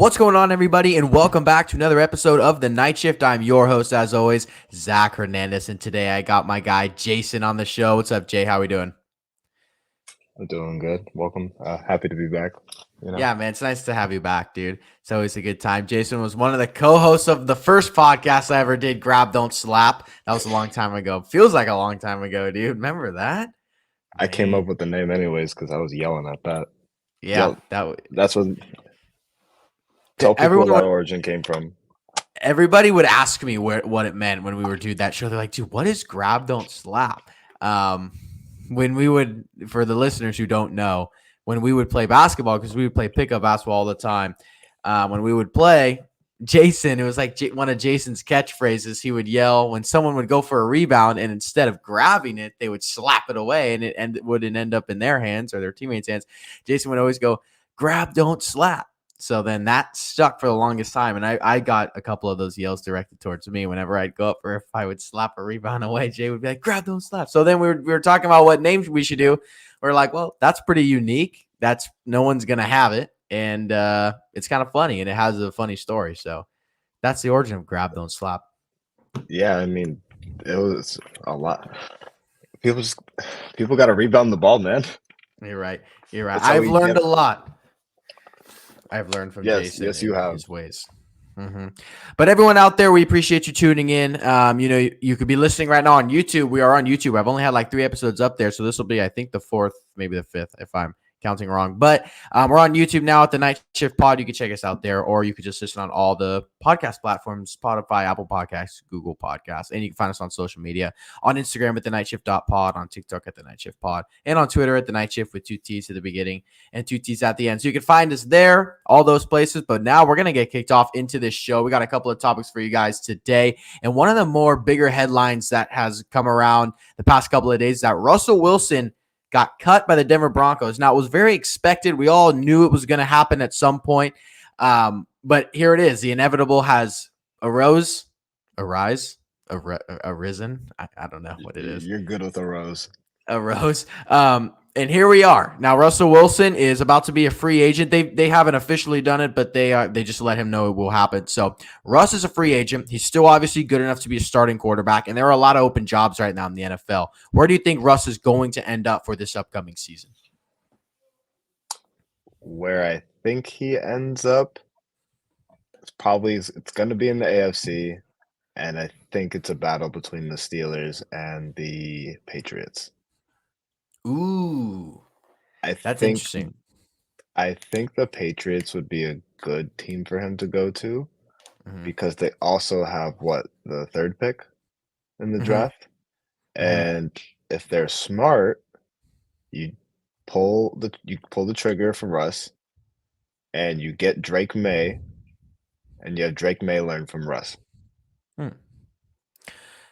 What's going on, everybody, and welcome back to another episode of The Night Shift. I'm your host, as always, Zach Hernandez, and today I got my guy, Jason, on the show. What's up, Jay? How we doing? I'm doing good. Welcome. Happy to be back. You know, Yeah, man, it's nice to have you back, dude. It's always a good time. Jason was one of the co-hosts of the first podcast I ever did, Grab, Don't Slap. That was a long time ago. Feels like a long time ago, dude. Remember that? I came up Man. with the name anyways because I was yelling at that. Yeah, Yell. that That's what. Tell people everyone where that origin came from. everybody would ask me what it meant when we were doing that show. They're like, dude, what is grab, don't slap? Um, when we would, for the listeners who don't know, when we would play basketball, because we would play pickup basketball all the time, when we would play, Jason, it was like one of Jason's catchphrases. He would yell when someone would go for a rebound, and instead of grabbing it, they would slap it away, and it wouldn't end up in their hands or their teammates' hands. Jason would always go, grab, don't slap. So then that stuck for the longest time. And I got a couple of those yells directed towards me whenever I'd go up, or if I would slap a rebound away, Jay would be like, grab those slaps. So then we were talking about what names we should do. We're like, well, that's pretty unique. That's no one's going to have it. And it's kind of funny, and it has a funny story. So that's the origin of grab, don't slap. Yeah, I mean, it was a lot. People just people got to rebound the ball, man. You're right. You're right. That's how I've we learned get. a lot. I've learned from Yes, Jason yes, you and have. his ways. But everyone out there, we appreciate you tuning in. You could be listening right now on YouTube. We are on YouTube. I've only had like 3 episodes up there, so this will be, I think, the 4th, maybe the 5th, if I'm counting wrong. But we're on YouTube now at the Night Shift Pod. You can check us out there, or you could just listen on all the podcast platforms: Spotify, Apple Podcasts, Google Podcasts, and you can find us on social media on Instagram at the Night Shift Pod, on TikTok at the Night Shift Pod, and on Twitter at the Night Shift with 2 T's at the beginning and 2 T's at the end. So you can find us there, all those places. But now we're going to get kicked off into this show. We got a couple of topics for you guys today. And one of the more bigger headlines that has come around the past couple of days is that Russell Wilson got cut by the Denver Broncos. Now, it was very expected. We all knew it was going to happen at some point. But here it is. The inevitable has arisen. I don't know what it is. You're good with a rose. Arose. And here we are. Now Russell Wilson is about to be a free agent. They haven't officially done it, but they just let him know it will happen. So Russ is a free agent. He's still obviously good enough to be a starting quarterback, and there are a lot of open jobs right now in the NFL. Where do you think Russ is going to end up for this upcoming season? Where I think he ends up, it's going to be in the AFC, and I think it's a battle between the Steelers and the Patriots. Ooh, I that's think interesting. I think the Patriots would be a good team for him to go to Mm-hmm. because they also have the third pick in the Mm-hmm. draft. Mm-hmm. And if they're smart, you you pull the trigger for Russ and you get Drake May and you have Drake May learn from Russ. Hmm.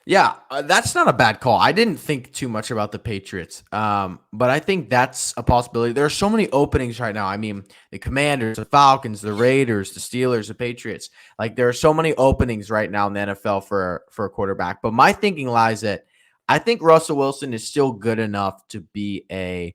Yeah, that's not a bad call. I didn't think too much about the Patriots, but I think that's a possibility. There are so many openings right now. I mean, the Commanders, the Falcons, the Raiders, the Steelers, the Patriots. Like, there are so many openings right now in the NFL for a quarterback. But my thinking lies that I think Russell Wilson is still good enough to be a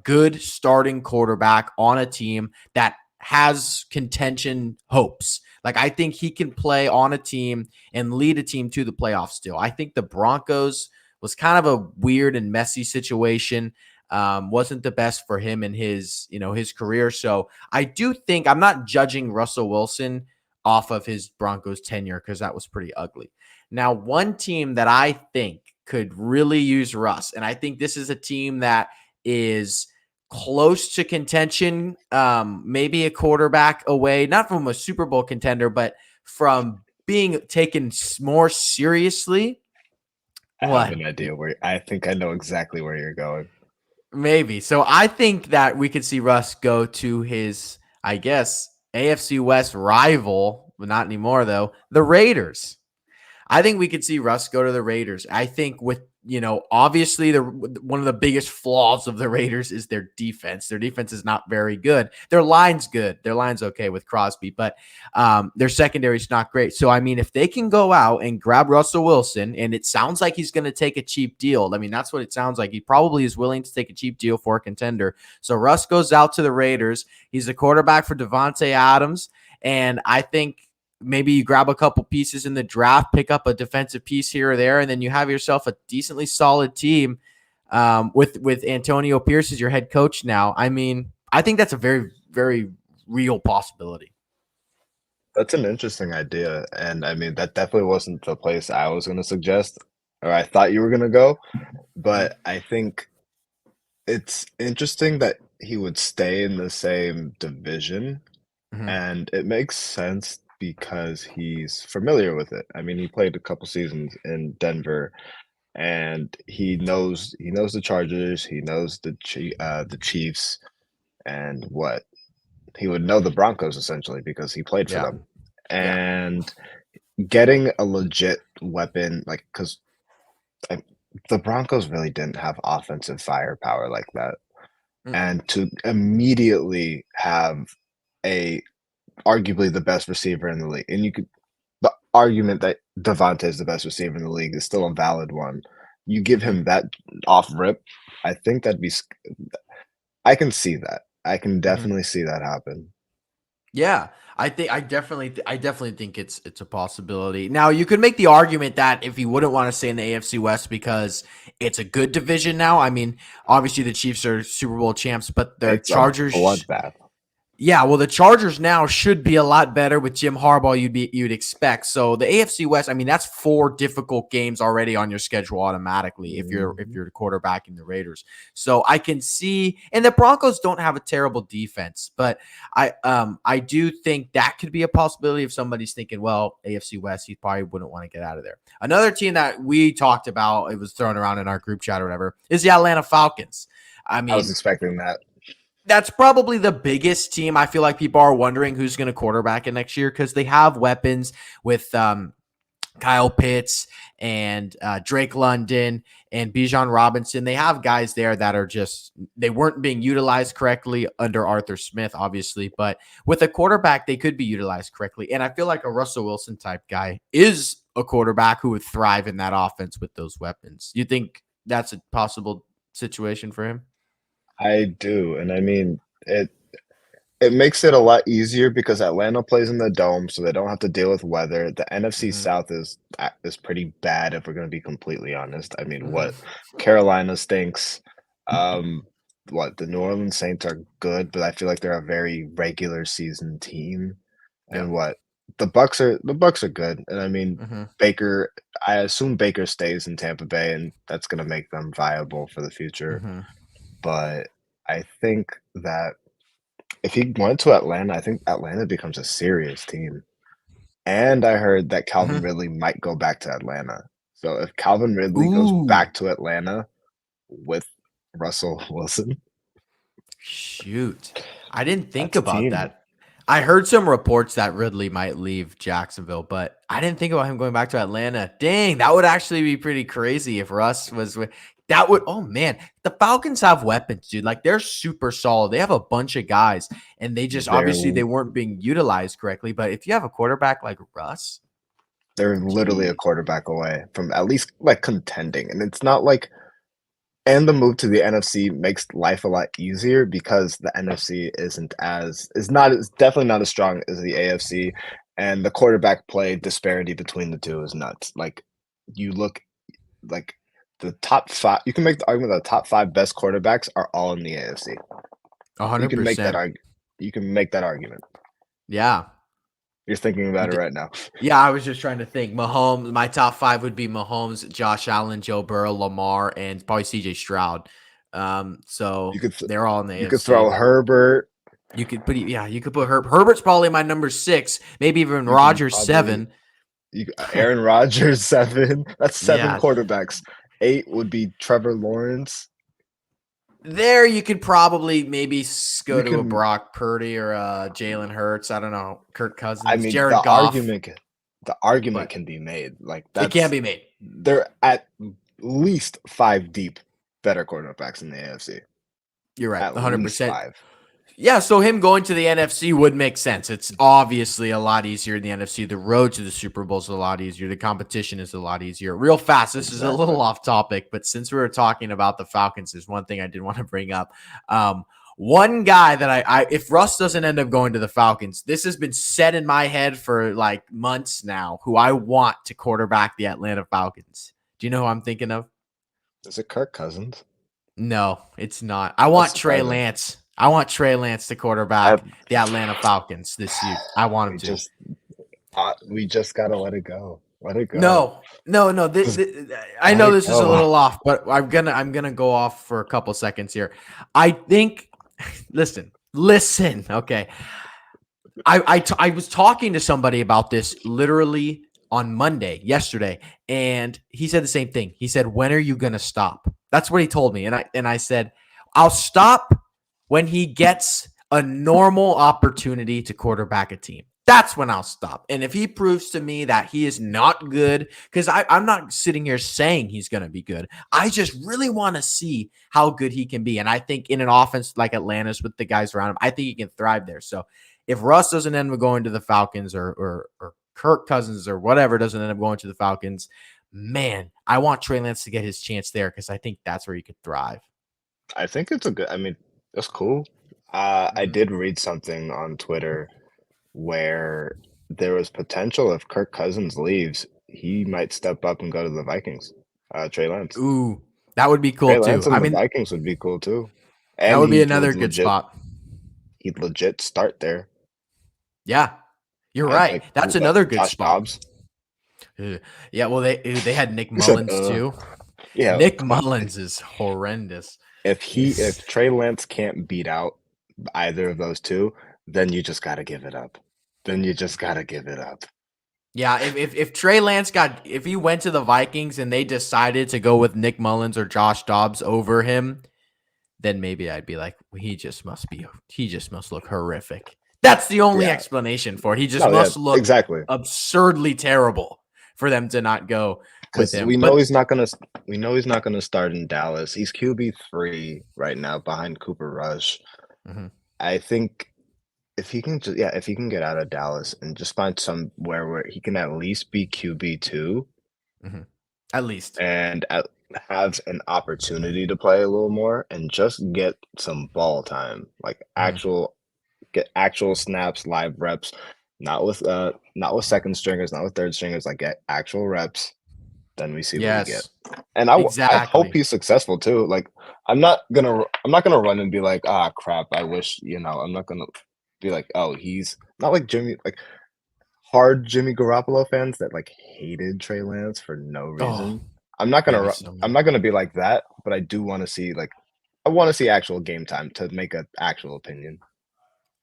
good starting quarterback on a team that has contention hopes. Like, I think he can play on a team and lead a team to the playoffs still. I think the Broncos was kind of a weird and messy situation. Wasn't the best for him in his career. So I do think I'm not judging Russell Wilson off of his Broncos tenure because that was pretty ugly. Now, one team that I think could really use Russ, and I think this is a team that is close to contention, maybe a quarterback away, not from a Super Bowl contender, but from being taken more seriously. I have What? an idea I think I know exactly where you're going. Maybe. So I think that we could see Russ go to his, I guess, AFC West rival, but not anymore though, the Raiders. I think we could see Russ go to the Raiders. I think with obviously one of the biggest flaws of the Raiders is their defense. Their defense is not very good. Their line's good. Their line's okay with Crosby, but their secondary is not great. So, I mean, if they can go out and grab Russell Wilson, and it sounds like he's going to take a cheap deal. I mean, that's what it sounds like. He probably is willing to take a cheap deal for a contender. So Russ goes out to the Raiders. He's a quarterback for Devontae Adams, and I think maybe you grab a couple pieces in the draft, pick up a defensive piece here or there, and then you have yourself a decently solid team with Antonio Pierce as your head coach now. I mean, I think that's a very, very real possibility. That's an interesting idea, and I mean, that definitely wasn't the place I was gonna suggest, or I thought you were gonna go, Mm-hmm. but I think it's interesting that he would stay in the same division, Mm-hmm. and it makes sense because he's familiar with it. I mean, he played a couple seasons in Denver, and he knows the Chargers, he knows the Chiefs, and what he would know the Broncos essentially because he played for Yeah. them. Yeah. And getting a legit weapon, like, because the Broncos really didn't have offensive firepower like that, Mm-mm. and to immediately have a arguably the best receiver in the league, and you could the argument that Devontae is the best receiver in the league is still a valid one. You give Mm-hmm. him that off rip, I think that'd be. I can see that. I can Mm-hmm. definitely see that happen. Yeah, I definitely think it's a possibility. Now, you could make the argument that if he wouldn't want to stay in the AFC West because it's a good division now. I mean, obviously the Chiefs are Super Bowl champs, but the It's a Chargers. bloodbath. Yeah, well, the Chargers now should be a lot better with Jim Harbaugh. You'd expect. So the AFC West, I mean, that's 4 difficult games already on your schedule automatically if Mhm. you're the quarterback in the Raiders. So I can see, and the Broncos don't have a terrible defense, but I do think that could be a possibility if somebody's thinking, well, AFC West, he probably wouldn't want to get out of there. Another team that we talked about, it was thrown around in our group chat or whatever, is the Atlanta Falcons. I I was mean, expecting that. that's probably the biggest team. I feel like people are wondering who's going to quarterback it next year because they have weapons with Kyle Pitts and Drake London and Bijan Robinson. They have guys there that are just, they weren't being utilized correctly under Arthur Smith, obviously, but with a quarterback, they could be utilized correctly. And I feel like a Russell Wilson type guy is a quarterback who would thrive in that offense with those weapons. You think that's a possible situation for him? I do, and I mean, it makes it a lot easier because Atlanta plays in the dome, so they don't have to deal with weather. The NFC Mm-hmm. South is pretty bad if we're gonna be completely honest. I mean, Mm-hmm. what Carolina stinks. Um, what the New Orleans Saints are good, but I feel like they're a very regular season team. Yeah. And what the Bucks are good. And I mean, Mm-hmm. Baker, I assume Baker stays in Tampa Bay, and that's gonna make them viable for the future. Mm-hmm. But I think that if he went to Atlanta, I think Atlanta becomes a serious team. And I heard that Calvin Mm-hmm. Ridley might go back to Atlanta. So if Calvin Ridley goes Ooh, back to Atlanta with Russell Wilson, shoot. I didn't think that's a about team. that. I heard some reports that Ridley might leave Jacksonville, but I didn't think about him going back to Atlanta. Dang, that would actually be pretty crazy if Russ was with that would oh man, the Falcons have weapons, dude. Like they're super solid. They have a bunch of guys and they just They're obviously they weren't being utilized correctly, but if you have a quarterback like Russ, they're literally a gee. quarterback away from at least like contending. And it's not like and the move to the NFC makes life a lot easier because the NFC is definitely not as strong as the AFC, and the quarterback play disparity between the two is nuts. Like you look like the top five, you can make the argument that the top five best quarterbacks are all in the AFC. You can make that 100%. arg you can make that argument. Yeah. You're thinking about it right now. Yeah, I was just trying to think. Mahomes, my top five would be Mahomes, Josh Allen, Joe Burrow, Lamar, and probably CJ Stroud. You So could th they're all in the you could throw AFC. Herbert, You could put Herbert's probably my number 6, maybe even you can Rogers probably 7. Aaron Rodgers, 7. That's 7 Yeah, quarterbacks. 8 would be Trevor Lawrence. there you could probably maybe go You to a can Brock Purdy or a Jalen Hurts. I don't know, Kirk I Cousins, mean, Jared Goff, the argument but can be made. Like it can that's be made. they're at least five deep better quarterbacks in the AFC. You're right, At least 100%. five. Yeah, so him going to the NFC would make sense. It's obviously a lot easier in the NFC. The road to the Super Bowl is a lot easier. The competition is a lot easier. Real fast, this is a Exactly. little off topic, but since we were talking about the Falcons, there's one thing I did want to bring up. One guy that if Russ doesn't end up going to the Falcons, this has been set in my head for like months now, who I want to quarterback the Atlanta Falcons. Do you know who I'm thinking of? Is it Kirk Cousins? No, it's not. I That's want Trey surprising. Lance. I want Trey Lance to I quarterback the Atlanta Falcons this year. I want him we to. just we just gotta let it go. Let it go. No, no, no. Just I let know it this is a go. little off, but I'm gonna go off for a couple seconds here. I think. Listen. Okay, I was talking to somebody about this literally on Monday, yesterday, and he said the same thing. He said, "When are you gonna stop?" That's what he told me, and I said, "I'll stop when he gets a normal opportunity to quarterback a team. That's when I'll stop. And if he proves to me that he is not good, because I'm not sitting here saying he's going to be good. I just really want to see how good he can be. And I think in an offense like Atlanta's with the guys around him, I think he can thrive there. So if Russ doesn't end up going to the Falcons or Kirk Cousins or whatever doesn't end up going to the Falcons, man, I want Trey Lance to get his chance there because I think that's where he could thrive. I think it's a good. I mean, that's cool. I Mhm. did read something on Twitter where there was potential if Kirk Cousins leaves, he might step up and go to the Vikings. Trey Lance. Ooh, that would be cool Trey Lance too. and I the mean, Vikings would be cool too. that And would be another good spot. he'd legit start there. Yeah, you're I'd right. like That's another good Josh spot. Dobbs. Yeah, well, they had Nick You said, Mullins too. yeah, Nick come on. Mullins is horrendous. If Trey Lance can't beat out either of those two, then you just gotta give it up. Then you just gotta give it up. Yeah, if Trey Lance if he went to the Vikings and they decided to go with Nick Mullins or Josh Dobbs over him, then maybe I'd be like, he just must look horrific. That's the only Yeah. explanation for it. He just No, yeah, must look exactly. absurdly terrible for them to not go with Because him. But we know he's not gonna start in Dallas. He's QB3 right now behind Cooper Rush. mhm, I think if he can just if he can get out of Dallas and just find somewhere where he can at least be QB2 mhm, at least. and have an opportunity to play a little more and just get some ball time, like Mhm. get actual snaps, live reps, not with second stringers, not with third stringers, like get actual reps, then we see what we get. Yes, And I hope exactly. he's successful too. Like I'm not gonna run and be like, ah crap, I wish, I'm not gonna be like, oh, he's not like Jimmy Garoppolo fans that like hated Trey Lance for no Oh, reason. maybe so I'm many. not gonna be like that, but I do want to see I want to see actual game time to make an actual opinion.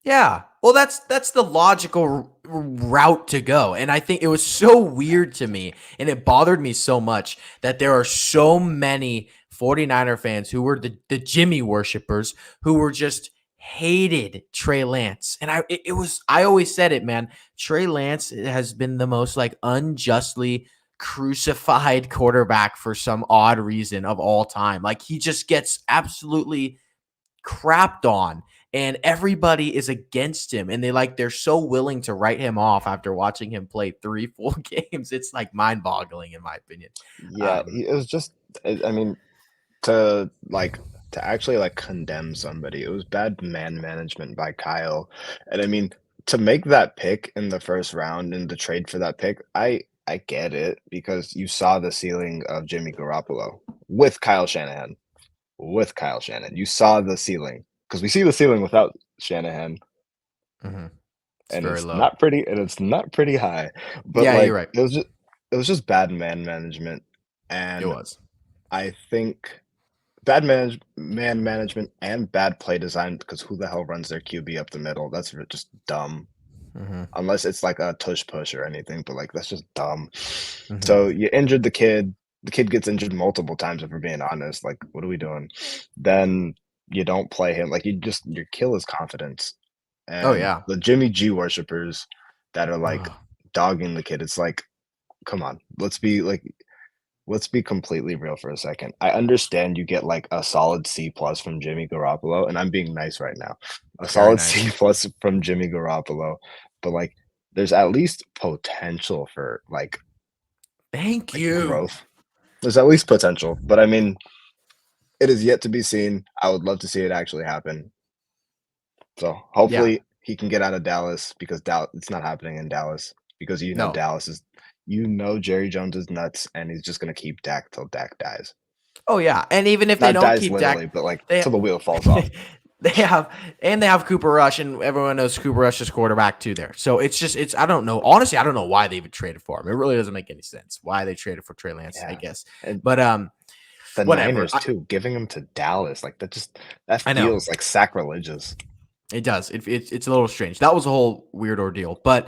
Yeah. Well, that's the logical route to go. And I think it was so weird to me and it bothered me so much that there are so many 49er fans who were the Jimmy worshipers who were just hated Trey Lance. And I always said it, man. Trey Lance has been the most like unjustly crucified quarterback for some odd reason of all time. Like he just gets absolutely crapped on and everybody is against him and they're so willing to write him off after watching him play three full games. It's like mind-boggling in my opinion. Yeah, um it was just I mean to to actually like condemn somebody. It was bad man management by Kyle. And I mean, to make that pick in the first round and to trade for that pick, I get it because you saw the ceiling of Jimmy Garoppolo with Kyle Shanahan. With Kyle Shanahan. You saw the ceiling because we see the ceiling without Shanahan mhm. It's and very low. it's not pretty high. But Yeah, you're like right. it was just bad man management. It And was. I think man management and bad play design because who the hell runs their QB up the middle? That's just dumb. Hmm. Unless it's like a tush push or anything, but like that's just dumb. Hmm. So you injured the kid. The kid gets injured multiple times if we're being honest. Like, what are we doing? Then you don't play him. Like you kill his confidence. Oh And yeah. the Jimmy G worshippers that are like Ugh. dogging the kid, it's like, come on, let's be like let's be completely real for a second. I understand you get like a solid C plus from Jimmy Garoppolo, and I'm being nice right now. A Very solid nice. C plus from Jimmy Garoppolo, but like there's at least potential for Thank like you. growth. There's at least potential, but I mean, it is yet to be seen. I would love to see it actually happen. So Yeah. hopefully he can get out of Dallas because Dallas it's not happening in Dallas because No. Dallas is Jerry Jones is nuts and he's just gonna keep Dak till Dak dies. Oh yeah, and even if they Not don't dies keep literally, Dak, but like they till the wheel falls off. they have Cooper Rush, and everyone knows Cooper Rush is quarterback too there. So it's I don't know. Honestly, I don't know why they even traded for him. It really doesn't make any sense why they traded for Trey Lance, I Yeah. guess. And But the whatever. Niners too, giving him to Dallas, like that I know feels like sacrilegious. it does. It's a little strange. That was a whole weird ordeal. But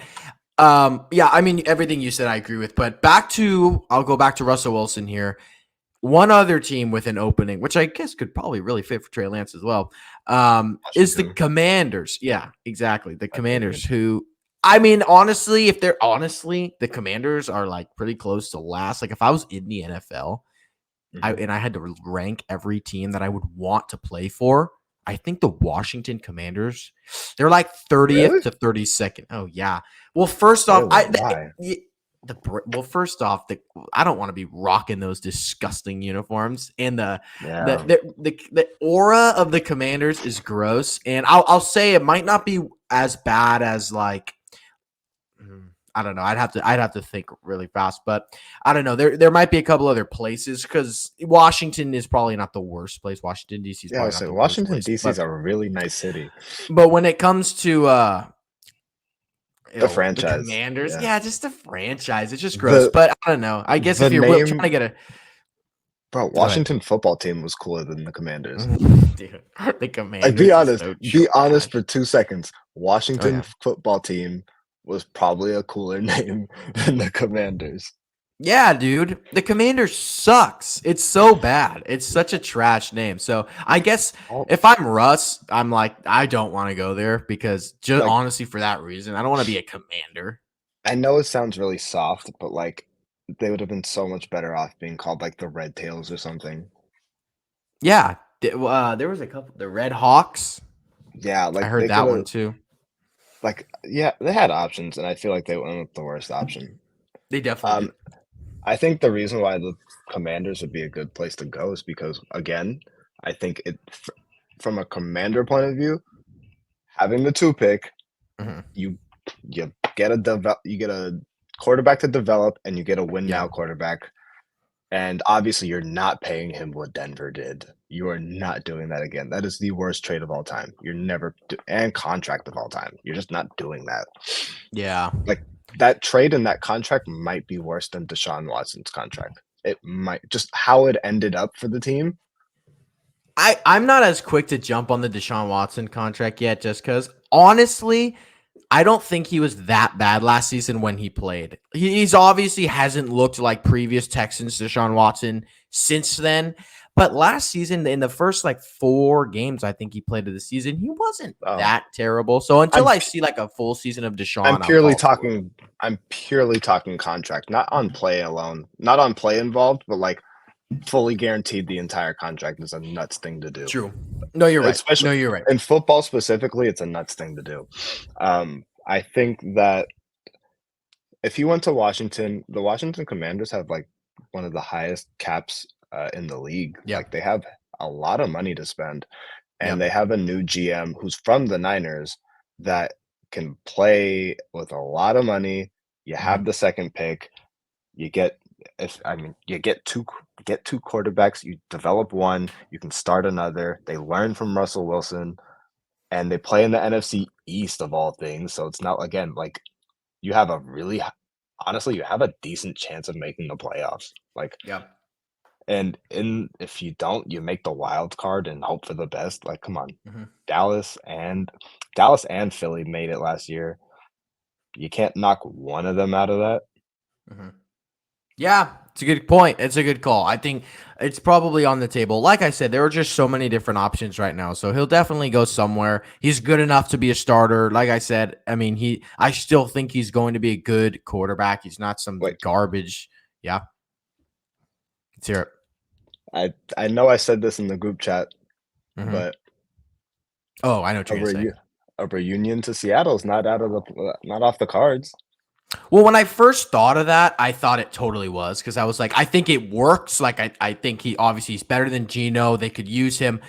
yeah, I mean everything you said I agree with. But I'll go back to Russell Wilson here. One other team with an opening, which I guess could probably really fit for Trey Lance as well, is the Washington. Commanders. Yeah, exactly. The I Commanders, figured. who, I mean, honestly, if they're honestly, the Commanders are like pretty close to last. Like if I was in the NFL, Hmm. I had to rank every team that I would want to play for, I think the Washington Commanders, they're like 30th Really? to 32nd. Oh yeah. Well, first off, Really? Why? first off, I don't want to be rocking those disgusting uniforms, and Yeah. the aura of the Commanders is gross. And I'll say it might not be as bad as like I don't know. I'd have to think really fast, but I don't know. There might be a couple other places because Washington is probably not the worst place. Washington D.C. is Yeah, I probably was not the saying worst Washington place, DC is a really nice city. but when it comes to The the franchise. Commanders, Yeah. yeah, just the franchise, it's just gross. The But I don't know. I guess the if you're trying name to get a bro, go ahead, Washington football team was cooler than the Commanders. dude. The Like, Commanders is so be honest trash. for 2 seconds. Oh Washington yeah. football team was probably a cooler name than the Commanders. Yeah, dude. The Commander sucks. It's so bad. It's such a trash name. So I guess Oh, if I'm Russ, I'm like, I don't want to go there because just like, honestly for that reason, I don't want to be a commander. I know it sounds really soft, but, like, they would have been so much better off being called, like, the Red Tails or something. Yeah. There was a couple the Red Hawks. Yeah, I like, heard they that coulda one too. like, yeah, they had options, and I feel like they went with the worst option. They definitely Um, did. I think the reason why the Commanders would be a good place to go is because, again, I think from a commander point of view, having the 2 pick, Mhm. you you get a quarterback to develop and you get a win Yeah. now quarterback. And obviously you're not paying him what Denver did. You are not doing that again. That is the worst trade of all time. You're never and contract of all time. You're just not doing that. Yeah. Like that trade and that contract might be worse than Deshaun Watson's contract. It might just how it ended up for the team. I'm not as quick to jump on the Deshaun Watson contract yet, just because honestly, I don't think he was that bad last season when he played. He's obviously hasn't looked like previous Texans Deshaun Watson since then. But last season, in the first like 4 games, I think he played of the season, he wasn't Oh, that terrible. So until I'm I see like a full season of I'm Deshaun, I'll purely call it for it. talking I'm purely talking contract, not on play alone. Not on play involved, but like fully guaranteed the entire contract is a nuts thing to do. True. No, you're right. Especially No, you're right. in football specifically, it's a nuts thing to do. I think that if you went to Washington, the Washington Commanders have like one of the highest caps in the league. Yeah. Like they have a lot of money to spend, and Yep. they have a new GM who's from the Niners that can play with a lot of money. You have Hmm. the second pick. You get if I mean you get two quarterbacks. You develop one. You can start another. They learn from Russell Wilson, and they play in the NFC East of all things. So it's not again like you have a really honestly, you have a decent chance of making the playoffs. Like, Yep. and in if you don't, you make the wild card and hope for the best. Like, come on, Hmm. Dallas and Dallas and Philly made it last year. You can't knock one of them out of that. Hmm. Yeah, it's a good point. It's a good call. I think it's probably on the table. Like I said, there are just so many different options right now. So he'll definitely go somewhere. He's good enough to be a starter. Like I said, I mean, I still think he's going to be a good quarterback. He's not some Wait, garbage. Yeah. Let's hear it. I know I said this in the group chat, Mhm. but Oh, I know what a you're gonna say. a reunion to Seattle is not out of the not off the cards. Well, when I first thought of that, I thought it totally was because I was like, I think it works. Like, I think he obviously he's better than Gino. They could use him.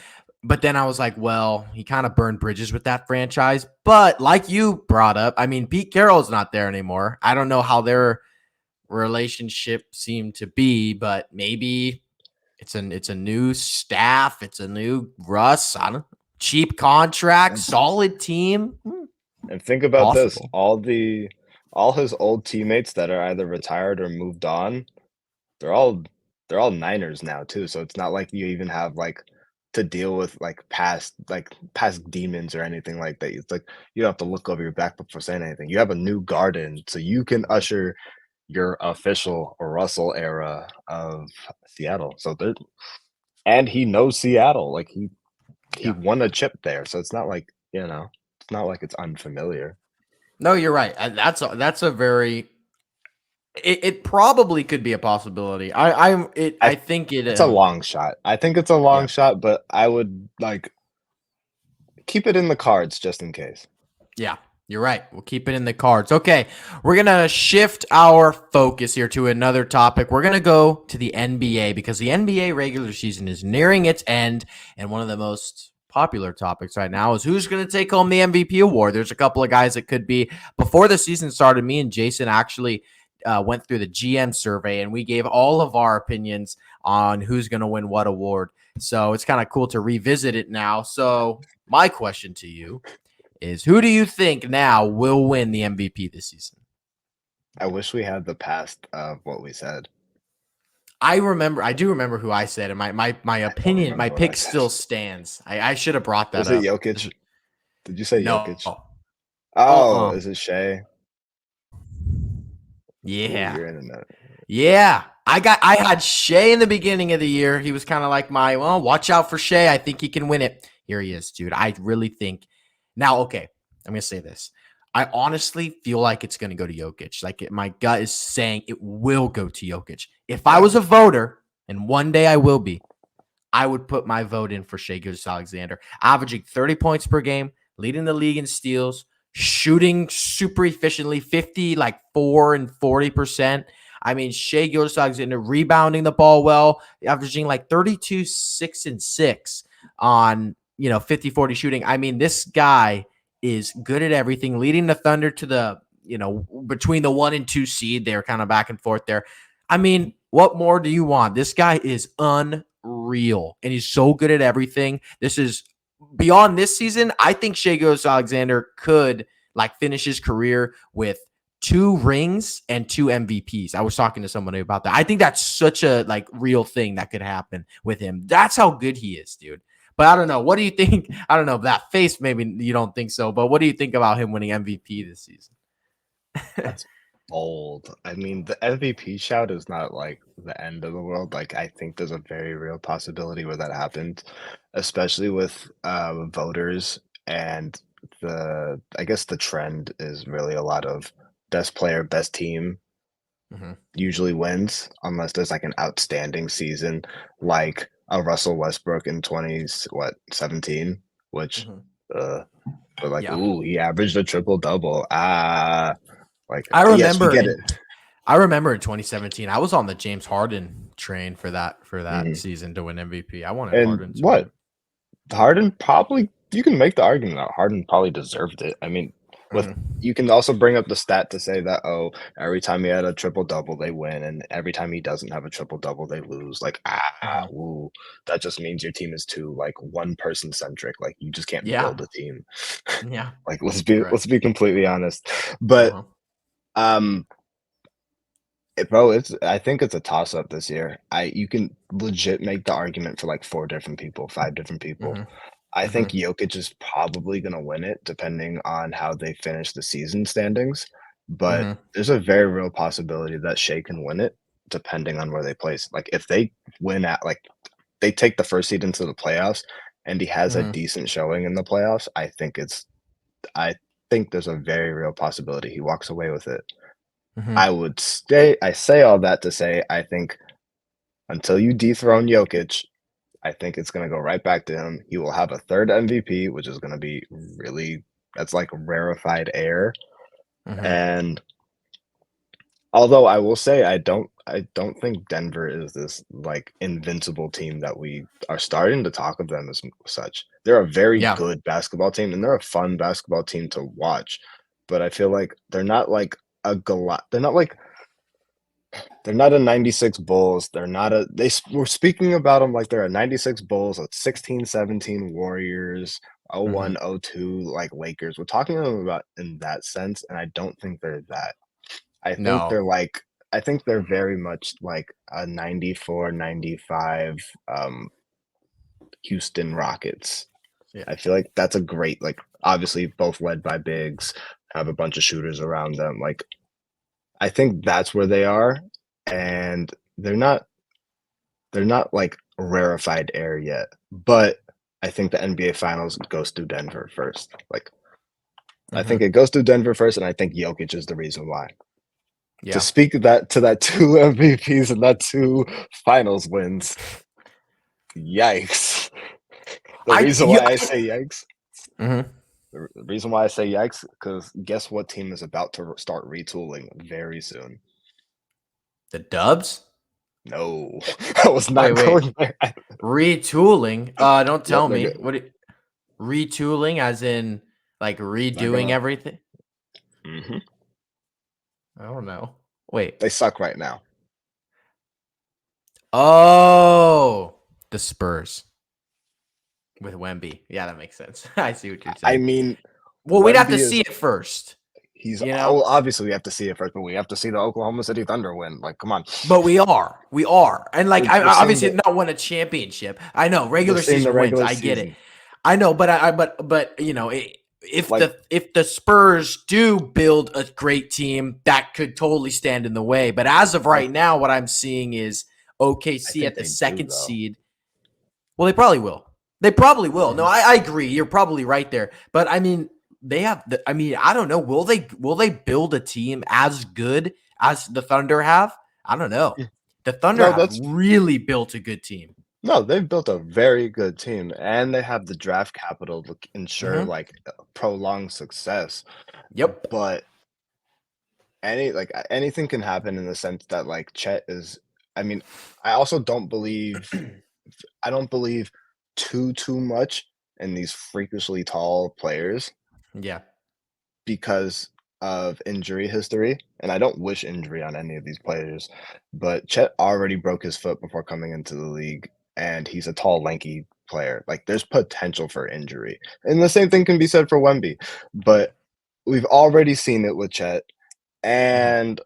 But then I was like, well, he kind of burned bridges with that franchise. But like you brought up, I mean, Pete Carroll's not there anymore. I don't know how their relationship seemed to be, but maybe it's a new staff, it's a new Russ. I don't cheap contract, And solid team. and think about this, Possible. all his old teammates that are either retired or moved on, they're all they're all Niners now too, so it's not like you even have, like, to deal with, like, past demons or anything like that. It's like, you don't have to look over your back before saying anything. You have a new garden, so you can usher your official Russell era of Seattle. So there and he knows Seattle, like, he Yeah. won a chip there, so it's not like, it's not like it's unfamiliar. No, you're right. And that's a very it probably could be a possibility. I I think it It's a long shot. I think it's a long yeah. shot, but I would, like, keep it in the cards just in case. Yeah, you're right. We'll keep it in the cards. Okay, we're going to shift our focus here to another topic. We're going to go to the NBA because the NBA regular season is nearing its end. And one of the most popular topics right now is who's going to take home the MVP award. There's a couple of guys that could be. Before the season started, me and Jason actually went through the GM survey and we gave all of our opinions on who's going to win what award. So it's kind of cool to revisit it now. So, my question to you is who do you think now will win the MVP this season? I wish we had the past of what we said. I do remember who I said, and my I don't opinion, my remember what I pick said. still stands. I should have brought that Was it up. Jokic? Did you say No. Jokic? Oh, Uh-uh. is it Shea? Ooh, Yeah. your internet. Yeah. I had Shea in the beginning of the year. He was kind of like my, well, watch out for Shea. I think he can win it. Here he is, dude. I really think now, okay, I'm gonna say this. I honestly feel like it's gonna go to Jokic. Like my gut is saying it will go to Jokic. If I Yeah. was a voter, and one day I will be, I would put my vote in for Shai Gilgeous-Alexander, averaging 30 points per game, leading the league in steals, shooting super efficiently, 50, like 4 and 40%. I mean, Shai Gilgeous-Alexander rebounding the ball well, averaging like 32, 6 and 6 on, 50, 40 shooting. I mean, this guy is good at everything, leading the Thunder to the, between the 1 and 2 seed. They're kind of back and forth there. I mean, what more do you want? This guy is unreal, and he's so good at everything. This is beyond this season. I think Shai Gilgeous-Alexander could like finish his career with 2 rings and 2 MVPs. I was talking to somebody about that. I think that's such a like real thing that could happen with him. That's how good he is, dude. But I don't know. What do you think? I don't know. That face, maybe you don't think so. But what do you think about him winning MVP this season? That's bold. I mean, the MVP shout is not like the end of the world. Like, I think there's a very real possibility where that happens, especially with voters. And I guess the trend is really a lot of best player, best team Mm-hmm. usually wins, unless there's like an outstanding season, like a Russell Westbrook in 17, which, Mm-hmm. uh, but like, Yeah, ooh, he averaged a triple double. Like, I yes, we remember get it. in I remember in 2017, I was on the James Harden train for that Mhm. season to win MVP. I wanted And Harden to win what? it. Harden probably you can make the argument that Harden probably deserved it. I mean, with Mhm. you can also bring up the stat to say that, oh, every time he had a triple double, they win, and every time he doesn't have a triple double, they lose. Like, Mhm. woo, that just means your team is too like one person centric. Like, you just can't Yeah, build a team. yeah, Like, you're right. let's be completely honest. But Uh-huh. um, bro, it's I think it's a toss up this year. I You can legit make the argument for like four different people, five different people. Mhm. I think Mhm. Jokic is probably gonna win it depending on how they finish the season standings, but Mhm. there's a very real possibility that Shea can win it depending on where they place. Like, if they win at like they take the first seed into the playoffs and he has a Mhm. decent showing in the playoffs, I think there's a very real possibility he walks away with it. Mhm. I say all that to say I think until you dethrone Jokic, I think it's going to go right back to him. He will have a third MVP, which is going to be really that's like rarefied air. Mhm. And although I will say I don't think Denver is this like invincible team that we are starting to talk of them as such. They're a very Yeah. good basketball team and they're a fun basketball team to watch. But I feel like they're not like a they're not a 96 Bulls. They're not a we're speaking about them like they're a 96 Bulls, a 16-17 Warriors, Mhm. 01, 02 like Lakers. We're talking to them about in that sense, and I don't think they're that. I think No. they're like I think they're very much like a 94, 95 Houston Rockets. Yeah. I feel like that's a great like obviously both led by bigs, have a bunch of shooters around them. Like I think that's where they are, and they're not like rarefied air yet. But I think the NBA Finals goes through Denver first. Like I think Mhm. it goes through Denver first, and I think Jokic is the reason why. To Yeah. speak that to that two MVPs and that two finals wins, yikes. The I reason you why I say yikes, Mhm. the reason why I say yikes, because guess what team is about to start retooling very soon? The Dubs? No, I was Wait, not wait. going there. Retooling? Don't Yep, tell me. Retooling as in like they're redoing gonna. everything? Mhm. I don't know. Wait. They suck right now. Oh, the Spurs with Wemby. Yeah, that makes sense. I see what you're I saying. mean, Well, we'd have to Wemby see is it first, he's you know? oh obviously we have to see it first, but we have to see the Oklahoma City Thunder win. Like, come on, But we are. We are. And like we're seeing obviously the not win a championship. I know we're regular seeing the season wins. regular I get it. season. I know, but but you know, if Like, the Spurs do build a great team, that could totally stand in the way. But as of I right now, what I'm seeing is I OKC think at the they do second though. seed. Well, they probably will. They probably will. No, Mhm. I agree. You're probably right there. But I mean, they have. I mean, I don't know. Will they build a team as good as the Thunder have? I don't know. Mm. The Thunder No, have that's really built a good team. no, they've built a very good team and they have the draft capital to ensure Hmm. like prolonged success. Yep. But anything can happen in the sense that like Chet is I mean, I also I don't believe too much in these freakishly tall players Yeah. because of injury history, and I don't wish injury on any of these players, but Chet already broke his foot before coming into the league, and he's a tall, lanky player. Like, there's potential for injury, and the same thing can be said for Wemby, but we've already seen it with Chet, Hmm. and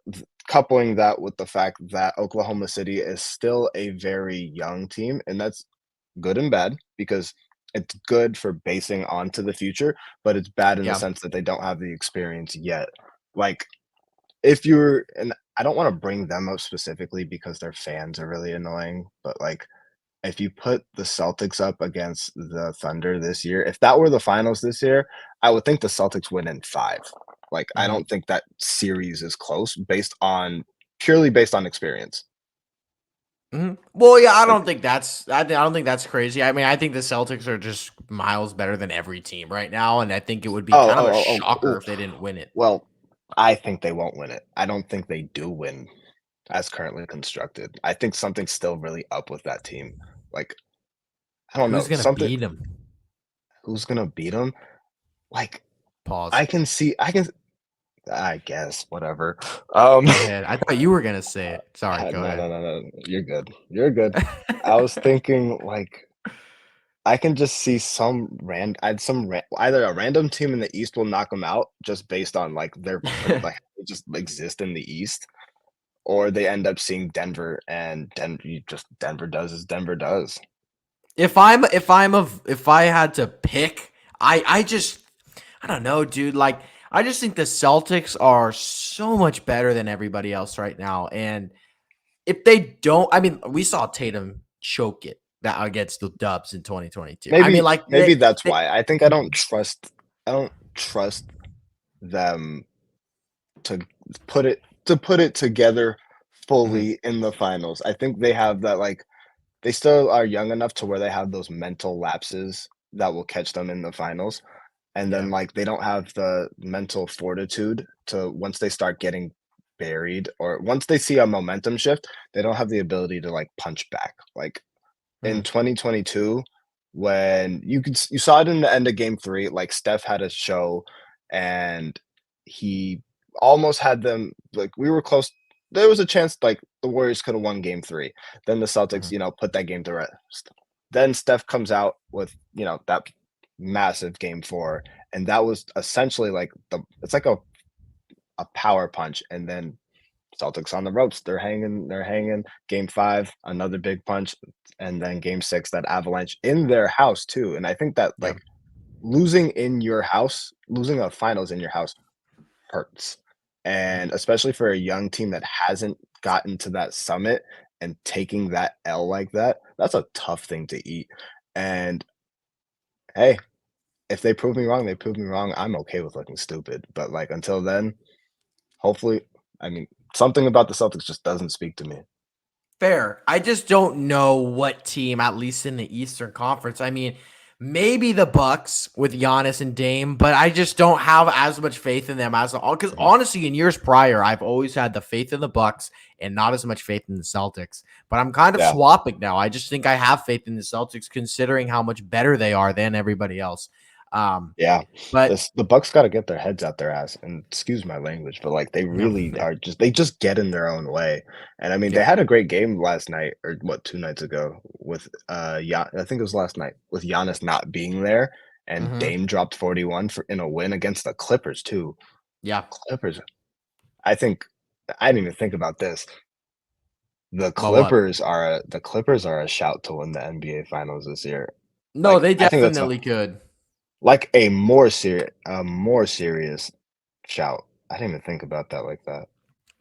coupling that with the fact that Oklahoma City is still a very young team, and that's good and bad because it's good for basing onto the future, but it's bad in the Yeah. sense that they don't have the experience yet. Like if you're and I don't want to bring them up specifically because their fans are really annoying, but like if you put the Celtics up against the Thunder this year, if that were the finals this year, I would think the Celtics win in 5. Like I Hmm. don't think that series is close based on purely based on experience. Hmm. Well, yeah, Like I don't think that's crazy. I mean, I think the Celtics are just miles better than every team right now, and I think it would be oh kind of a oh oh oh, shocker oh. if they didn't win it. Well, I think they won't win it. I don't think they do win as currently constructed. I think something's still really up with that team. Like, I don't Who's know, gonna something beat them? who's gonna beat them? Like, Pause. I can I guess, whatever. Um, Go ahead. I thought you were gonna say it. Sorry. Go no, ahead. no, no, no. You're good. You're good. I was thinking like I can just see either a random team in the East will knock them out just based on like like they just exist in the East, or they end up seeing Denver and Denver does as Denver does. If I had to pick, I just I don't know, dude. Like I just think the Celtics are so much better than everybody else right now. And if they don't, I mean, we saw Tatum choke it that against the Dubs in 2022. I mean, like Maybe that's they why. I don't trust them to put it together Mhm. fully in the finals. I think they have that, like, they still are young enough to where they have those mental lapses that will catch them in the finals. And Yeah. then, like, they don't have the mental fortitude to once they start getting buried or once they see a momentum shift, they don't have the ability to, like, punch back. Like, in Mhm. 2022, when you saw it in the end of game 3, like, Steph had a show, and he almost had them like, we were close there was a chance, like, the Warriors coulda won game 3. Then the Celtics, Mhm. put that game to rest. Then Steph comes out with, that massive game 4, and that was essentially like it's like a power punch, and then Celtics on the ropes. They're hanging. Game 5, another big punch, and then game 6, that avalanche in their house too. And I think that, Yeah. like, losing a finals in your house hurts. And especially for a young team that hasn't gotten to that summit and taking that L like that, that's a tough thing to eat. And hey, if they prove me wrong, they prove me wrong. I'm okay with looking stupid. But, like, until then, hopefully, I mean, something about the Celtics just doesn't speak to me. Fair. I just don't know what team, at least in the Eastern Conference. I mean, maybe the Bucks with Giannis and Dame, but I just don't have as much faith in them as all. Because Mhm. honestly, in years prior, I've always had the faith in the Bucks and not as much faith in the Celtics. But I'm kind of Yeah. swapping now. I just think I have faith in the Celtics, considering how much better they are than everybody else. Um, Yeah, but the Bucks gotta get their heads out their ass, and excuse my language, but, like, they no, really yeah, are just get in their own way, and, I mean, they yeah, had a great game last night or what, 2 nights ago with, I think it was last night, with Giannis not being there, and hmm, Dame dropped 41 for in a win against the Clippers too. yeah. Clippers, I think I didn't even think about this. But what? The Clippers are a shout to win the NBA finals this year. No, Like, they I think that's a definitely could. like a more serious shout. I didn't even think about that like that.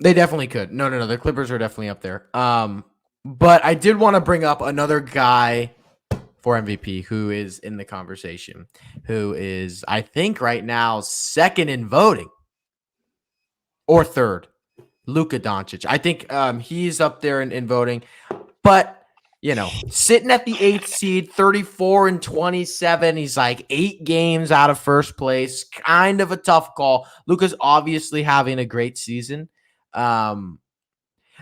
They definitely could. No, no, no. The Clippers are definitely up there. But I did want to bring up another guy for MVP who is in the conversation, who is, I think, right now second in voting or third. Luka Doncic. I think he's up there in voting, but sitting at the eighth seed, 34 and 27. He's like 8 games out of first place. Kind of a tough call. Luka's obviously having a great season. Um,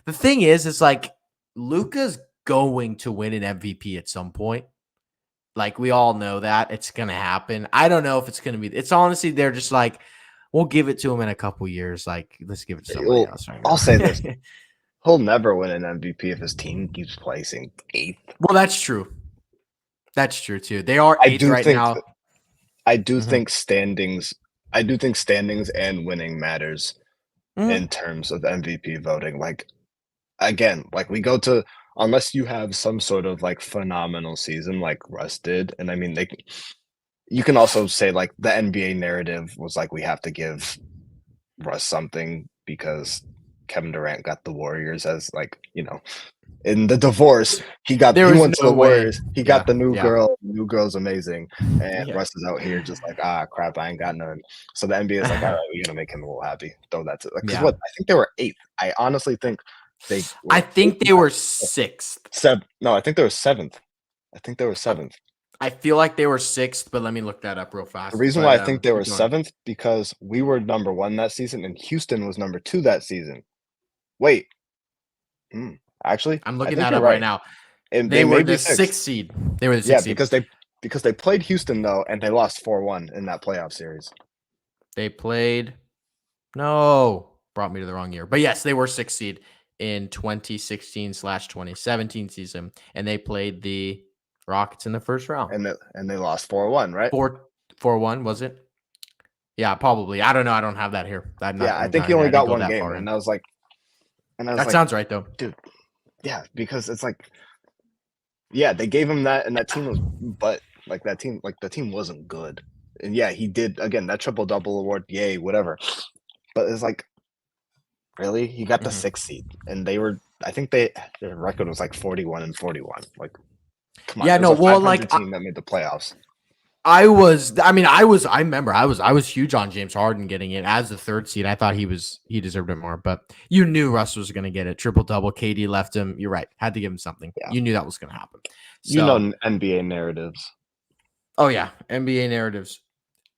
The thing is, it's like Luka's going to win an MVP at some point. Like we all know that it's gonna happen. I don't know if it's gonna be. It's honestly they're just like, we'll give it to him in a couple years. Like let's give it to somebody Well, else right I'll now. say this: he'll never win an MVP if his team keeps placing eighth. Well, that's true. That's true too. They are I eighth do right think now. I do Mhm. think standings. I do think standings and winning matters Mhm. in terms of MVP voting. Like, again, like, we go to unless you have some sort of, like, phenomenal season like Russ did, and I mean, you can also say, like, the NBA narrative was like, we have to give Russ something because Kevin Durant got the Warriors as, like, in the divorce, There he was went to no the way. Warriors, he got Yeah. the Yeah. new girl's amazing, and Yeah. Russ is out here just like, "Ah, crap, I ain't got none." So the NBA is like, "Alright, we're gonna make him a little happy, throw that to," because Yeah. what? I think they were 8th. I honestly think they I were 8th, think they were sixth. no, I think they were 7th. I think they were I, 7th. I feel like they were sixth, but let me look that up real The fast. reason But why I think they were keep going. 7th because we were number 1 that season and Houston was number 2 that season. Wait, hmm, actually, I'm I looking think that you're up right right, now. and They they were may be the 6th. sixth seed. They were the Yeah, sixth seed. because they played Houston though, and they lost 4-1 in that playoff series. They played. No, brought me to the wrong year. But yes, they were sixth seed in 2016/2017 season, and they played the Rockets in the first round. And they lost 4-1, right? 4-1 was it? Yeah, probably. I don't know. I don't have that here. I'm Yeah, not. I I'm think he trying. only I didn't got go 1 that game, far in. and I was That like, sounds right though. dude, yeah, because it's like, yeah, they gave him that, and that team was, but like the team wasn't good, and yeah, he did again that triple double award, yay, whatever. But it's like, really, he got the Mhm. 6th seed, and I think their record was like 41 and 41. Like, come on, Yeah. it was No. a Well, like 500 team that made the playoffs. I remember I was huge on James Harden getting it as the third seed. I thought he deserved it more, but you knew Russ was going to get it. Triple double. KD left him. You're right. Had to give him something. Yeah. You knew that was going to happen. You So, know NBA narratives. oh yeah, NBA narratives.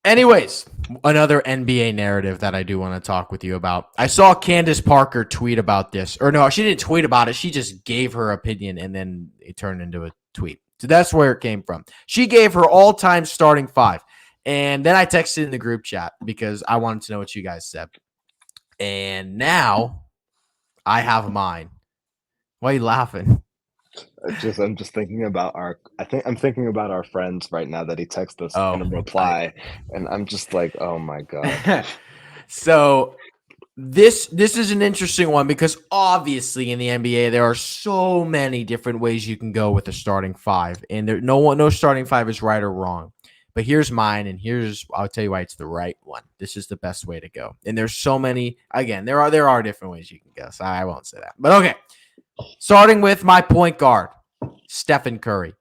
Anyways, another NBA narrative that I do want to talk with you about. I saw Candace Parker tweet about this. Or no, she didn't tweet about it. She just gave her opinion and then it turned into a tweet. So that's where it came from. She gave her all-time starting five. And then I texted in the group chat because I wanted to know what you guys said. And now I have mine. Why are you laughing? I'm just thinking about I'm thinking about our friends right now that he texted us in a Oh, reply, and I'm just like, oh my god. So this is an interesting one because obviously in the NBA there are so many different ways you can go with a starting five, and no starting five is right or wrong. But here's mine, and I'll tell you why it's the right one. This is the best way to go. And there's so many. Again, there are different ways you can go. So I won't say that. But okay, starting with my point guard, Stephen Curry.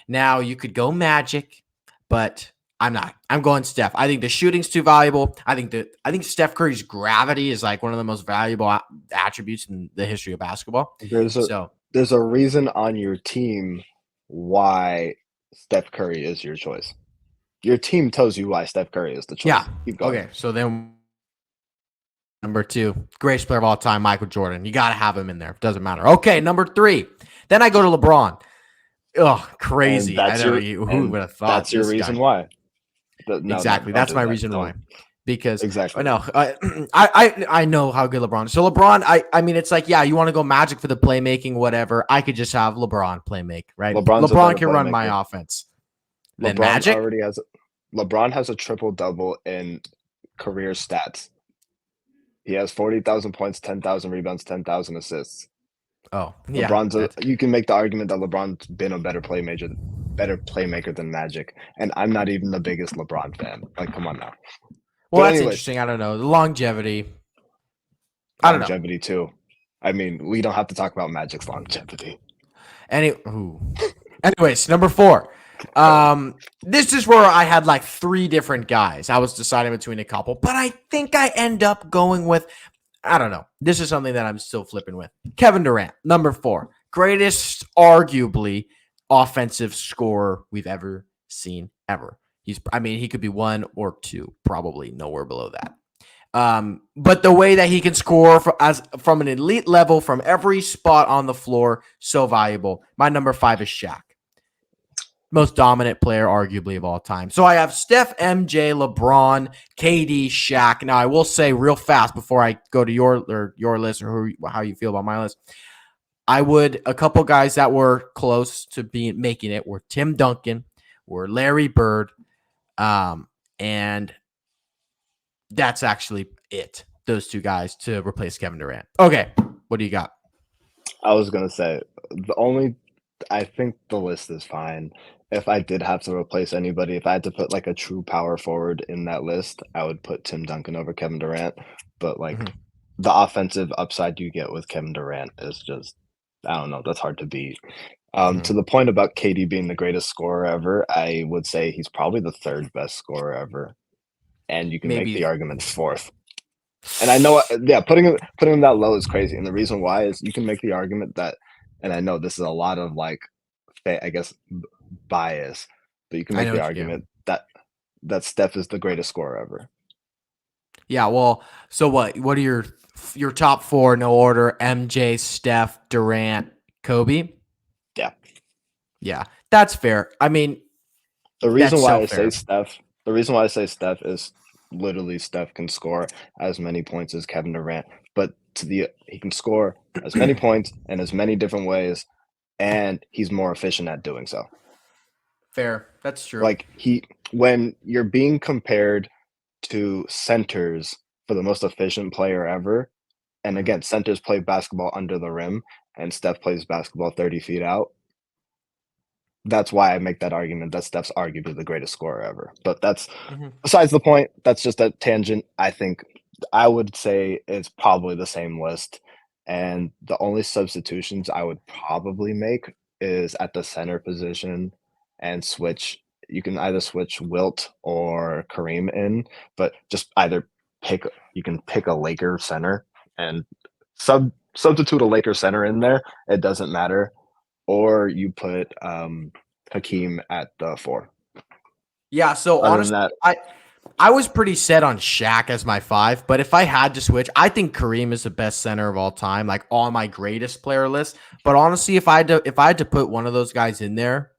Now you could go Magic, but I'm not. I'm going Steph. I think the shooting's too valuable. I think Steph Curry's gravity is like one of the most valuable attributes in the history of basketball. So There's a reason on your team why Steph Curry is your choice. Your team tells you why Steph Curry is the choice. yeah. Keep going. Okay. So then number two, greatest player of all time, Michael Jordan. You got to have him in there. Doesn't matter. Okay. Number three. Then I go to LeBron. Oh, crazy. I don't know who would have thought that's your reason why. Exactly. That's my reason why. Because exactly. No, I know how good LeBron is. So LeBron, I mean, it's like, yeah, you want to go Magic for the playmaking, whatever. I could just have LeBron playmake, right? LeBron can run my offense. Then Magic LeBron has a triple double in career stats. He has 40,000 points, 10,000 rebounds, 10,000 assists. Oh, yeah. You can make the argument that LeBron's been a better playmaker than Magic, and I'm not even the biggest LeBron fan. Like, come on now. Well, that's interesting. I don't know. The longevity. I don't know. Longevity too. I mean, we don't have to talk about Magic's longevity. Anyways, number four. This is where I had like three different guys. I was deciding between a couple, but I think I end up going with, I don't know. This is something that I'm still flipping with. Kevin Durant, number four. Greatest, arguably, offensive scorer we've ever seen, ever. He could be one or two, probably nowhere below that. But the way that he can score from an elite level from every spot on the floor, so valuable. My number five is Shaq. Most dominant player, arguably, of all time. So I have Steph, MJ, LeBron, KD, Shaq. Now, I will say real fast before I go to your list or how you feel about my list. A couple guys that were close to making it were Tim Duncan, were Larry Bird, and that's actually it. Those two guys to replace Kevin Durant. Okay, what do you got? I was gonna say I think the list is fine. If I did have to replace anybody, if I had to put like a true power forward in that list, I would put Tim Duncan over Kevin Durant. But like the offensive upside you get with Kevin Durant is just, I don't know, that's hard to beat. To the point about KD being the greatest scorer ever, I would say he's probably the third best scorer ever. And you can make the argument fourth. And I know, yeah, putting him that low is crazy. And the reason why is you can make the argument that, and I know this is a lot of like, I guess, bias, but you can make the argument that Steph is the greatest scorer ever. Yeah, well, so what? What are your top four, no order? MJ, Steph, Durant, Kobe. Yeah, that's fair. I mean, the reason why I say Steph is literally Steph can score as many points as Kevin Durant, but he can score as many points in as many different ways, and he's more efficient at doing so. Fair, that's true. Like when you're being compared to centers for the most efficient player ever, and again, centers play basketball under the rim, and Steph plays basketball 30 feet out. That's why I make that argument that Steph's arguably the greatest scorer ever. But that's besides the point. That's just a tangent. I think I would say it's probably the same list. And the only substitutions I would probably make is at the center position and switch you can either switch Wilt or Kareem in, but just either you can pick a Laker center and substitute a Laker center in there. It doesn't matter. Or you put Hakeem at the 4. Yeah, so Other than honestly, that, I was pretty set on Shaq as my 5, but if I had to switch, I think Kareem is the best center of all time, like on my greatest player list. But honestly, if I had to put one of those guys in there,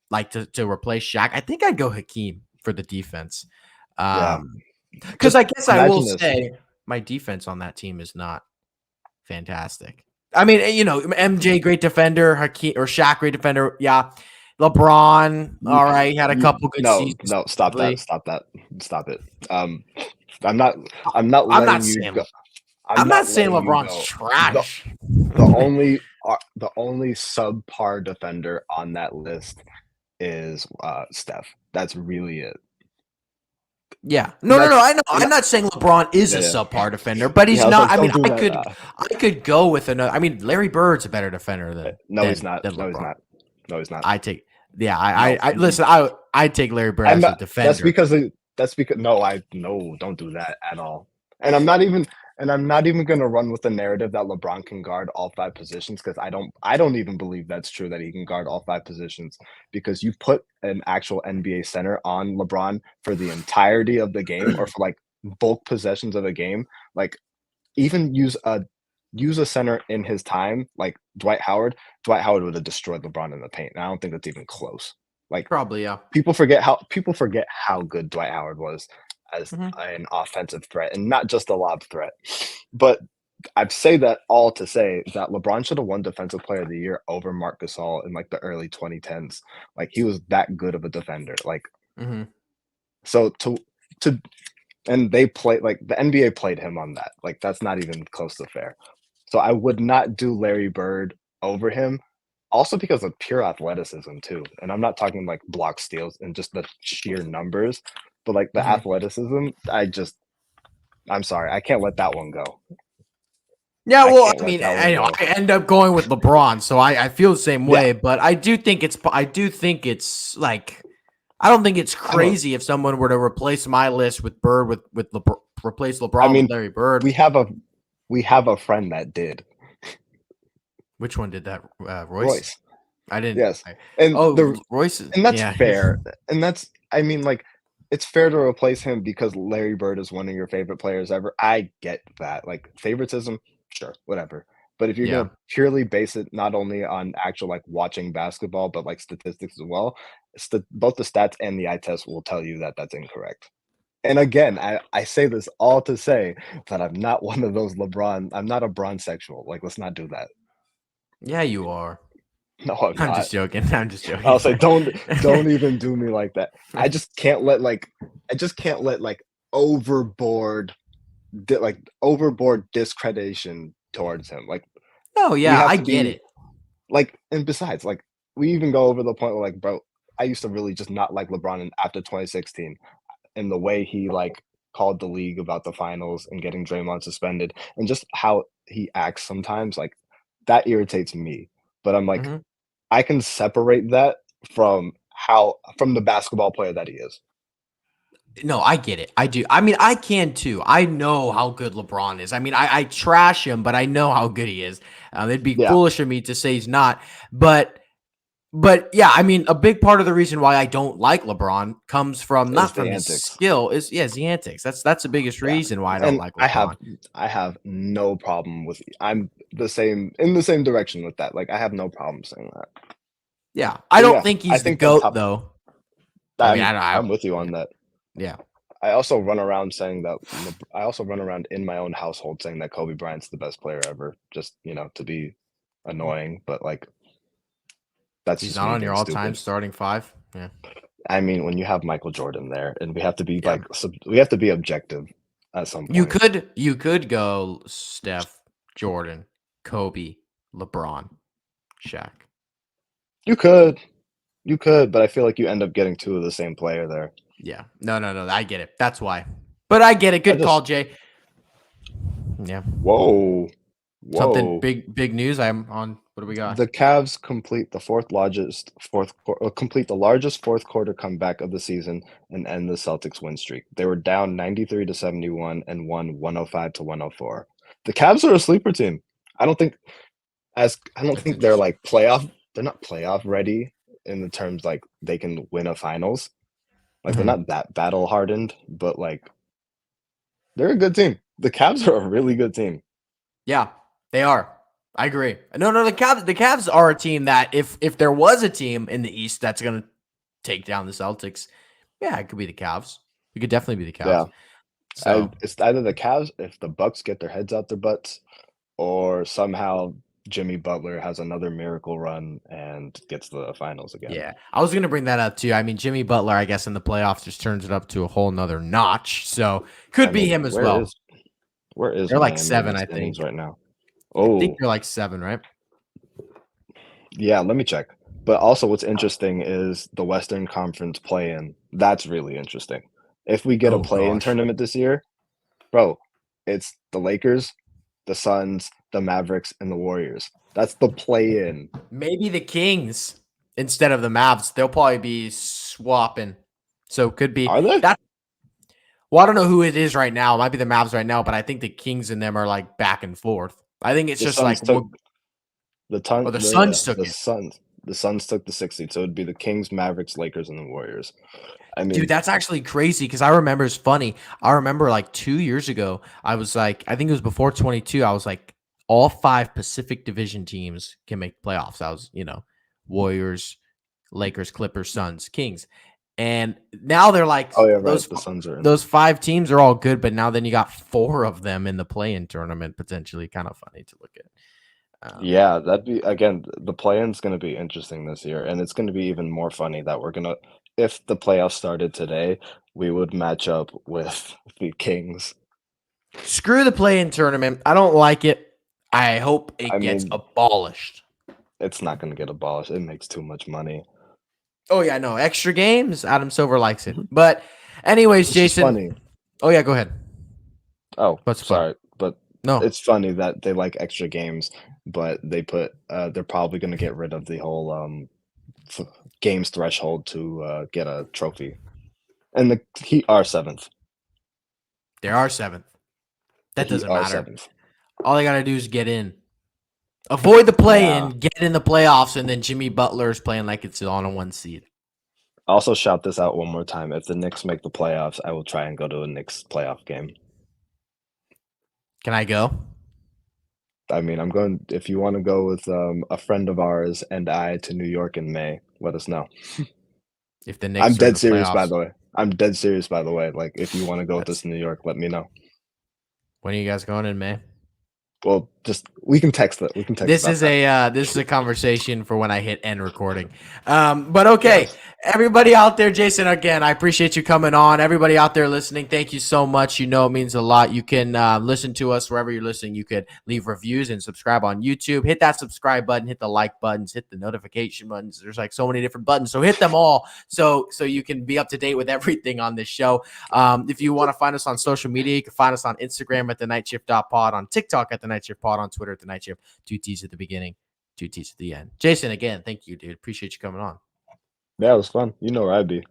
like to replace Shaq, I think I'd go Hakeem for the defense. yeah, Because just I guess I will imagine this. say my defense on that team is not fantastic. I mean, MJ great defender, Hakeem or Shaq great defender. Yeah, LeBron, You, all right, he had a you, couple good no, seasons. no, stop that, Defensively. stop that, stop it. I'm not, I'm not I'm not letting you saying go. I'm I'm not not saying letting you LeBron's go. The trash. the only subpar defender on that list is Steph. That's really it. Yeah. And No, no, no. that's I know. and I'm not saying LeBron is a yeah, yeah. subpar defender, but Yeah, he's I was not. like, I mean, don't do I that. could I could go with another. I mean, Larry Bird's a better defender than No, he's than not. than No, he's LeBron. not. No, he's not. I take yeah, No, I listen, I take Larry Bird I'm as a not. defender. That's because no, no, don't do that at all. And I'm not even gonna run with the narrative that LeBron can guard all 5 positions because I don't even believe that's true that he can guard all 5 positions because you put an actual NBA center on LeBron for the entirety of the game or for like bulk possessions of a game, like even use a center in his time, like Dwight Howard. Dwight Howard would have destroyed LeBron in the paint. And I don't think that's even close. Like Probably, yeah. people forget how good Dwight Howard was as Mhm. an offensive threat and not just a lob threat. But I'd say that all to say that LeBron should have won Defensive Player of the Year over Marc Gasol in like the early 2010s. Like he was that good of a defender. Like Mhm. so to and they played like the NBA played him on that. Like that's not even close to fair. So I would not do Larry Bird over him. Also because of pure athleticism too. And I'm not talking like block steals and just the sheer numbers, but like the Mhm. athleticism, I'm sorry, I can't let that one go. Yeah, I well, can't I let mean, that I one know go. I end up going with LeBron, so I feel the same Yeah, way, but I do think it's like I don't think it's I'm a crazy if someone were to replace my list with Bird with replace I LeBron with mean, Larry Bird. we have a we have a friend that did. Which one did that? Royce? Royce. I didn't. Yes. And Oh, the Royce. And that's Yeah. fair. And that's I mean, like, it's fair to replace him because Larry Bird is one of your favorite players ever. I get that. Like, favoritism, sure, whatever. But if you're Yeah. gonna purely base it not only on actual like watching basketball, but like statistics as well, both the stats and the eye test will tell you that that's incorrect. And again, I say this all to say that I'm not one of those I'm not a bronze sexual. Like, let's not do that. Yeah, you are. No, I'm I'm not. just joking. I'm just joking. I'll say don't even do me like that. I just can't let like overboard overboard discreditation towards him. Like No, we yeah, have I to get be it. like and besides, like we even go over the point where like, bro, I used to really just not like LeBron after 2016 and the way he like called the league about the finals and getting Draymond suspended and just how he acts sometimes, like that irritates me. But I'm like, Mhm. I can separate that from the basketball player that he is. No, I get it. I do. I mean, I can too. I know how good LeBron is. I mean, I trash him, but I know how good he is. It'd be Yeah, foolish of me to say he's not. But yeah, I mean, a big part of the reason why I don't like LeBron comes from is not the from his antics. skill, is yeah, the antics. That's the biggest Yeah, reason why I don't and like I have LeBron. I have no problem with I'm the same direction with that. Like I have no problem saying that. Yeah, I But don't yeah, think I he's the think that goat top. though. I mean, I'm I don't. I'm with you Yeah, on that. yeah. I also run around saying that. I also run around in my own household saying that Kobe Bryant's the best player ever. Just to be annoying, but like that's He's just not me on your being all-time stupid. starting five. Yeah. I mean, when you have Michael Jordan there, and we have to be Yeah. we have to be objective at some You point. could you could go Steph, Jordan, Kobe, LeBron, Shaq. You could, but I feel like you end up getting two of the same player there. Yeah. No, no, no. I get it. That's why. But I get it. I Good call, just Jay. Yeah. whoa, Something whoa. big news. I'm on What do we got? The Cavs complete the largest fourth quarter comeback of the season and end the Celtics win streak. They were down 93 to 71 and won 105 to 104. The Cavs are a sleeper team. I don't think I don't That's think they're interesting. like playoff. They're not playoff ready in the terms like they can win a finals. Like they're Mhm. not that battle hardened, but like they're a good team. The Cavs are a really good team. Yeah, they are. I agree. No, the Cavs are a team that if there was a team in the East that's gonna take down the Celtics, yeah, it could be the Cavs. It could definitely be the Cavs. Yeah, So it's either the Cavs if the Bucks get their heads out their butts, or somehow Jimmy Butler has another miracle run and gets the finals again. yeah, I was gonna bring that up too. I mean, Jimmy Butler, I guess in the playoffs just turns it up to a whole nother notch. So I could be mean, him as well. where is They're like Miami in the 7, I standings think. right now? I think Oh, they're like 7, right? yeah, let me check. But also what's interesting is the Western Conference play-in. That's really interesting. If we get a Oh play-in gosh. tournament this year, bro, it's the Lakers, the Suns, the Mavericks, and the Warriors. That's the play-in. Maybe the Kings instead of the Mavs. They'll probably be swapping. So could be Are they? that. Well, I don't know who it is right now. It might be the Mavs right now, but I think the Kings and them are like back and forth. I think it's The just Suns like took the ton or the Suns took the it. Suns the Suns took the 6th seed, so it'd be the Kings, Mavericks, Lakers, and the Warriors. I Dude, mean, that's actually crazy because I remember it's funny. I remember like 2 years ago, I was like, I think it was before 22. I was like, all 5 Pacific Division teams can make playoffs. I was, Warriors, Lakers, Clippers, Suns, Kings. And now they're like oh yeah, right. those The Suns are in. those 5 teams are all good, but now then you got 4 of them in the play-in tournament potentially. Kind of funny to look at. Yeah, that'd be again, the play-in's gonna be interesting this year, and it's gonna be even more funny that we're gonna if the playoffs started today, we would match up with the Kings. Screw the play-in tournament. I don't like it. I hope I it gets mean, abolished. it's not gonna get abolished. It makes too much money. Oh yeah, no extra games. Adam Silver likes it. Mhm. But anyways, It's just Jason. funny. Oh yeah, go ahead. Oh, What's fun? sorry, but No. it's funny that they like extra games, but they're probably gonna get rid of the whole, f games threshold to, get a trophy. And the Heat are 7th. There are 7th. The That Heat doesn't are matter. 7th. All they gotta do is get in. Avoid the Yeah. play-in, get in the playoffs, and then Jimmy Butler's playing like it's on a 1 seed. Also shout this out one more time. If the Knicks make the playoffs, I will try and go to a Knicks playoff game. Can I go? I mean, I'm going if you wanna go with, a friend of ours and I to New York in May, let us know. If the I'm Knicks are in dead the serious, by playoffs. the way. I'm dead serious, by the way. Like, if you wanna go with us That's to New York, let me know. when are you guys going in May? Well, just we can text it. We can text This about is that. a conversation for when I hit end recording. But okay, Yes. everybody out there, Jason, again, I appreciate you coming on. Everybody out there listening, thank you so much. You know it means a lot. You can listen to us wherever you're listening. You could leave reviews and subscribe on YouTube. Hit that subscribe button, hit the like buttons, hit the notification buttons. There's like so many different buttons, so hit them all so you can be up to date with everything on this show. If you want to find us on social media, you can find us on Instagram at the Night Shift Pod, on TikTok at the Night Shift Pod, on Twitter at the Night Shift. 2 T's at the beginning, 2 T's at the end. Jason, again, thank you, dude. Appreciate you coming on. Yeah, it was fun. You know where I'd be.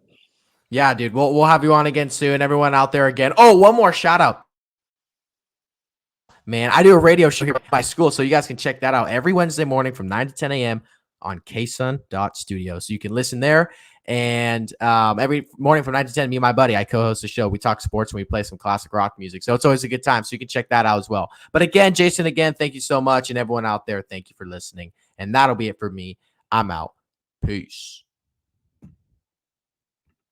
Yeah, dude. We'll have you on again soon. Everyone out there again. Oh, one more shout out. Man, I do a radio show here at my school, so you guys can check that out every Wednesday morning from 9 to 10 a.m. on ksun.studio. So you can listen there. And every morning from 9 to 10, me and my buddy, I co-host the show. We talk sports and we play some classic rock music. So it's always a good time. So you can check that out as well. But again, Jason, again, thank you so much. And everyone out there, thank you for listening. And that'll be it for me. I'm out. Peace.